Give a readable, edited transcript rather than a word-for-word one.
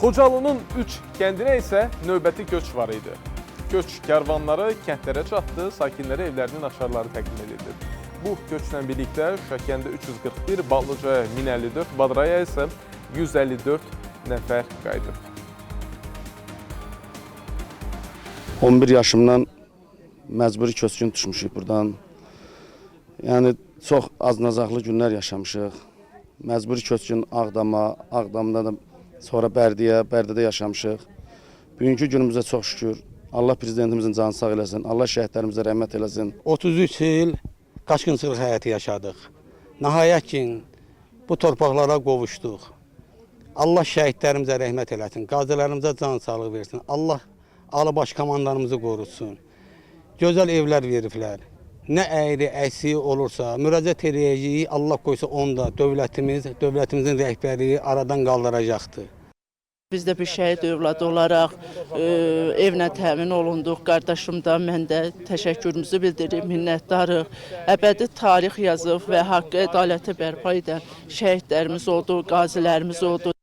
Xocalının 3 kəndinə isə növbəti köç var idi. Köç kərvanları kəndlərə çatdı, sakinlərə evlərinin açarları təqdim edildi. Bu köçlə birlikdə Şəkəndə 341, Ballıcaya 1054, Badraya isə 154 nəfər qayıdıb. 11 yaşımdan məcburi köçkün düşmüşük buradan. Yəni, çox aznazaqlı günlər yaşamışıq. Məcburi köçkün Ağdama, Ağdamda da sonra Bərdiyə, Bərdidə yaşamışıq. Bugünkü günümüzdə çox şükür. Allah prezidentimizin canı sağ eləsin, Allah şəhidlərimizə rəhmət eləsin. 33 il qaçqınçılıq həyatı yaşadıq. Nəhayət ki, bu torpaqlara qovuşduq. Allah şəhidlərimizə rəhmət eləsin, qazilərimizə can sağlığı versin. Allah Alıbaş komandanımızı qorusun. Gözəl evlər veriblər. Nə əyri, əksiyi olursa, müraciət edəcəyik, Allah qoysa onda dövlətimizin rəhbərliyi aradan qaldıracaqdır. Biz də bir şəhid övladı olaraq evlə təmin olunduq. Qardaşım da, mən də təşəkkürümüzü bildirib, minnətdarıq. Əbədi tarix yazıb və haqqı ədaləti bərpa edən şəhidlərimiz oldu, qazilərimiz oldu.